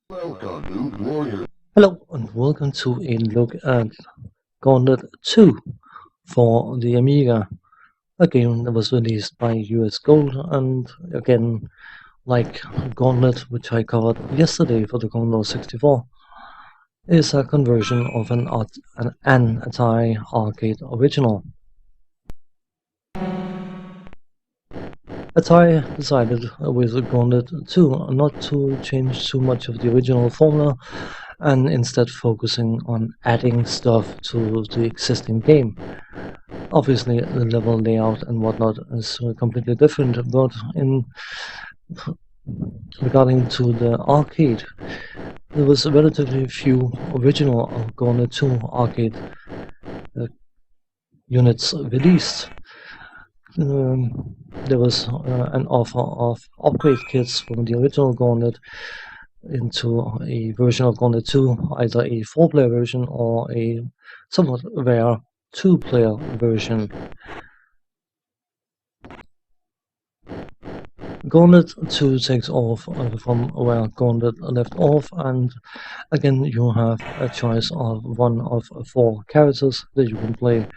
Hello and welcome to a look at Gauntlet 2 for the Amiga, a game that was released by US Gold, and again, like Gauntlet, which I covered yesterday for the Commodore 64, is a conversion of an Atari arcade original. Atari decided with Gauntlet 2 not to change too much of the original formula and instead focusing on adding stuff to the existing game. Obviously, the level layout and whatnot is completely different, but in regarding to the arcade, there was relatively few original Gauntlet 2 arcade units released. There was an offer of upgrade kits from the original Gauntlet into a version of Gauntlet 2, either a 4-player version or a somewhat rare 2-player version. Gauntlet 2 takes off from where Gauntlet left off, and again you have a choice of one of 4 characters that you can play.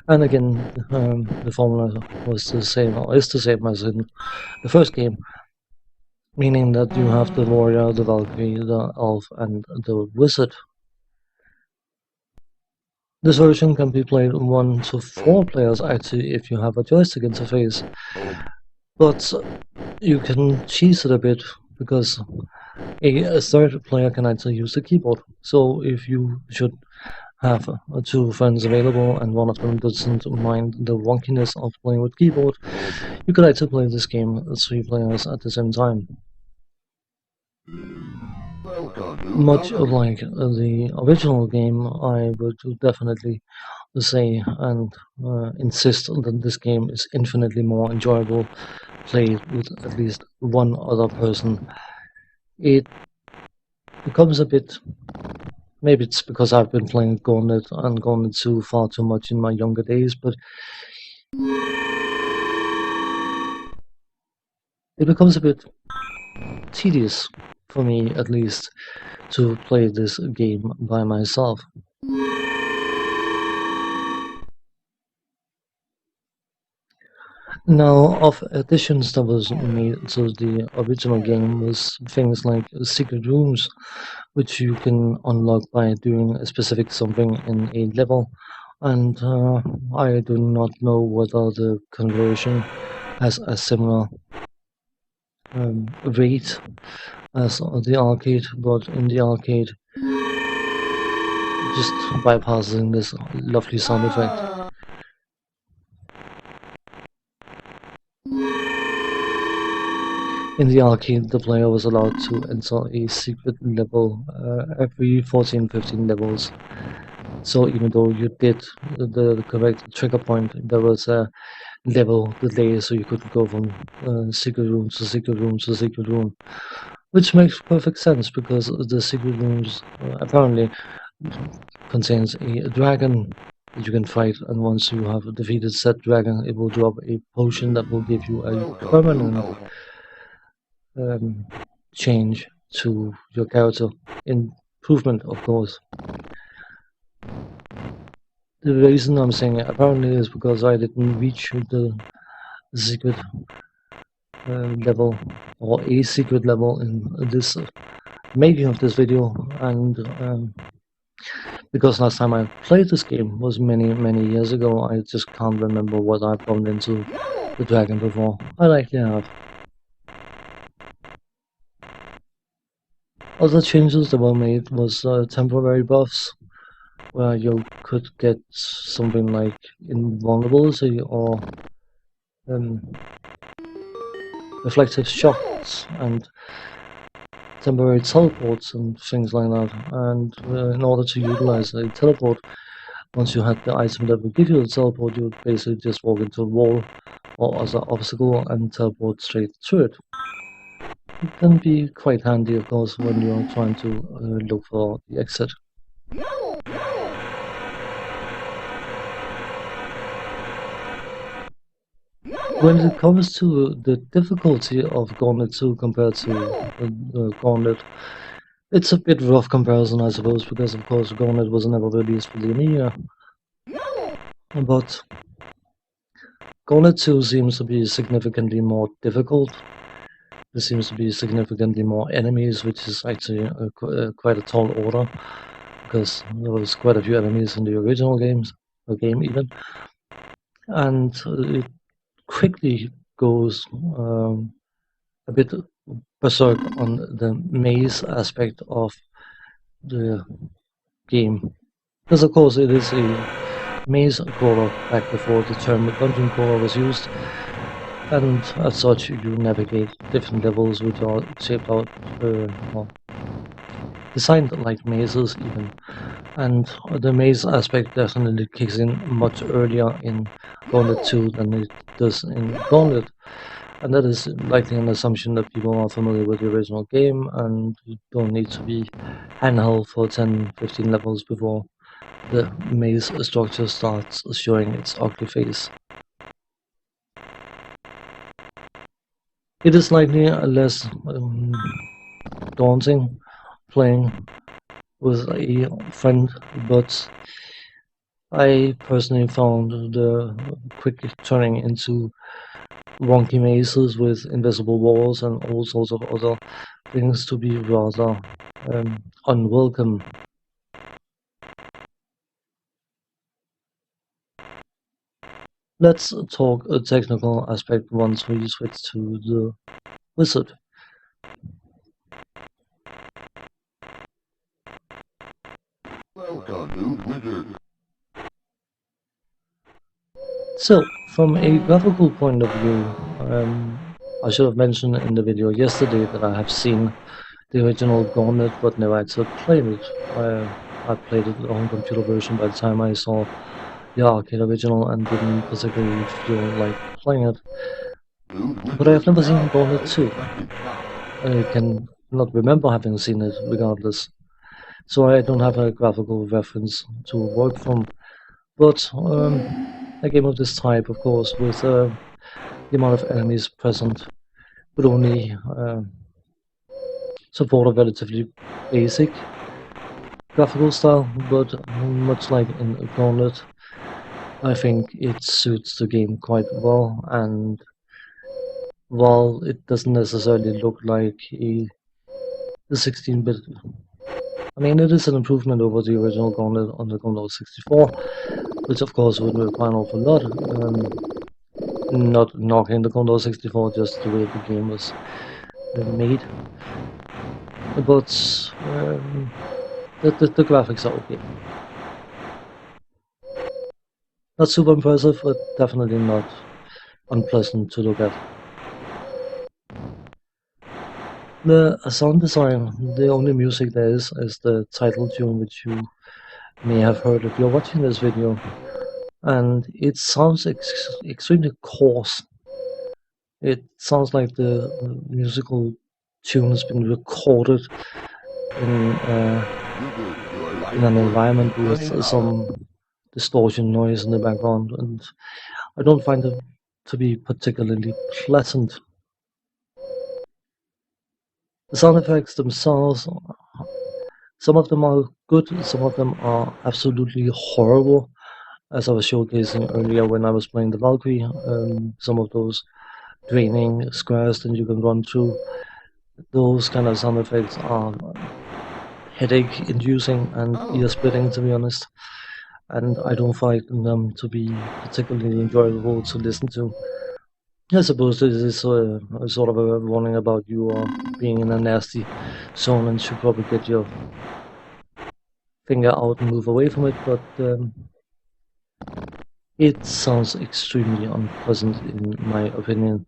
And again, the formula was the same, or is the same as in the first game, meaning that you have the warrior, the Valkyrie, the elf, and the wizard. This version can be played 1 to 4 players actually if you have a joystick interface, but you can cheese it a bit because a third player can actually use the keyboard. So if you should have 2 friends available and one of them doesn't mind the wonkiness of playing with keyboard, you could actually play this game 3 players at the same time. Much like the original game, I would definitely say and insist that this game is infinitely more enjoyable played with at least one other person. It becomes a bit, maybe it's because I've been playing Gauntlet and Gauntlet 2 far too much in my younger days, but it becomes a bit tedious, for me at least, to play this game by myself. Now, of additions that was made to the original game was things like secret rooms, which you can unlock by doing a specific something in a level. And I do not know whether the conversion has a similar rate as the arcade, but in the arcade, just bypassing this lovely sound effect. In the arcade, the player was allowed to enter a secret level every 14-15 levels. So even though you did the correct trigger point, there was a level delay, so you could go from secret room to secret room to secret room, which makes perfect sense because the secret rooms apparently contains a dragon that you can fight, and once you have defeated said dragon, it will drop a potion that will give you a permanent change to your character. Improvement, of course. The reason I'm saying it apparently is because I didn't reach the secret level or a secret level in this making of this video, and because last time I played this game was many years ago, I just can't remember what I bumped into the dragon before. I likely have. Other changes that were made was temporary buffs, where you could get something like invulnerability or reflective shocks and temporary teleports and things like that. And in order to utilize a teleport, once you had the item that would give you the teleport, you would basically just walk into a wall or other obstacle and teleport straight through it. It can be quite handy, of course, when you're trying to look for the exit. When it comes to the difficulty of Gauntlet 2 compared to Gauntlet, It's a bit rough comparison, I suppose, because of course Gauntlet was never released for the Amiga, but Gauntlet 2 seems to be significantly more difficult. There seems to be significantly more enemies, which is actually quite a tall order, because there was quite a few enemies in the original game even, and it quickly goes a bit berserk on the maze aspect of the game. Because of course it is a maze crawler back before the term dungeon crawler was used, and as such you navigate different levels which are shaped out, or designed like mazes even. And the maze aspect definitely kicks in much earlier in Gauntlet 2 than it does in Gauntlet. And that is likely an assumption that people are familiar with the original game and you don't need to be handheld for 10-15 levels before the maze structure starts showing its ugly face. It is likely less daunting playing with a friend, but I personally found the quick turning into wonky mazes with invisible walls and all sorts of other things to be rather unwelcome. Let's talk a technical aspect once we switch to the wizard. Welcome to Wizard. So, from a graphical point of view, I should have mentioned in the video yesterday that I have seen the original Gauntlet but never actually played it. I played it on computer version by the time I saw the arcade original and didn't particularly feel like playing it. But I have never seen Gauntlet 2. I can not remember having seen it regardless. So I don't have a graphical reference to work from. But a game of this type, of course, with the amount of enemies present, would only support a relatively basic graphical style, but much like in Gauntlet, I think it suits the game quite well. And while it doesn't necessarily look like a 16-bit, I mean, it is an improvement over the original Gauntlet on the Gauntlet 64, which of course wouldn't require an awful lot. Not knocking the Gauntlet 64, just the way the game was made. But the graphics are okay. Not super impressive, but definitely not unpleasant to look at. The sound design, the only music there is the title tune, which you may have heard if you're watching this video. And it sounds extremely coarse. It sounds like the musical tune has been recorded in an environment with some distortion noise in the background, and I don't find it to be particularly pleasant. The sound effects themselves, some of them are good, some of them are absolutely horrible. As I was showcasing earlier when I was playing the Valkyrie, some of those draining squares that you can run through, those kind of sound effects are headache inducing and ear splitting, to be honest, and I don't find them to be particularly enjoyable to listen to. I suppose this is a sort of a warning about you being in a nasty zone and should probably get your finger out and move away from it, but it sounds extremely unpleasant in my opinion.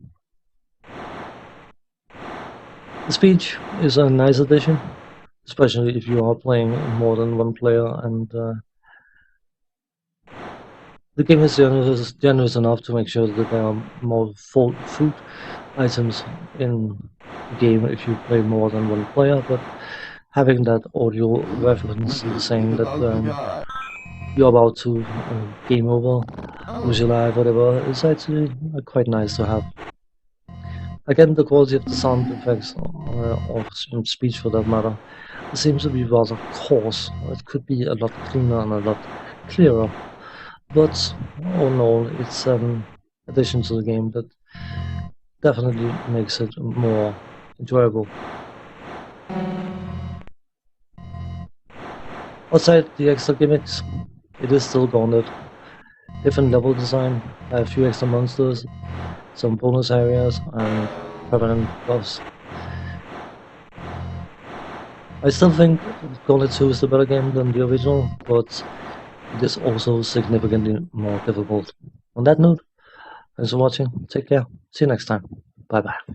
The speech is a nice addition, especially if you are playing more than one player, and the game is generous enough to make sure that there are more food items in the game if you play more than one player, but having that audio reference saying that you're about to game over, lose your life, whatever, is actually quite nice to have. Again, the quality of the sound effects, or speech for that matter, seems to be rather coarse. It could be a lot cleaner and a lot clearer, but all in all, it's an addition to the game that definitely makes it more enjoyable. Outside the extra gimmicks, it is still Gauntlet. Different level design, a few extra monsters, some bonus areas, and permanent buffs. I still think Gauntlet 2 is the better game than the original, but it is also significantly more difficult. On that note, thanks for watching, take care, see you next time, bye bye.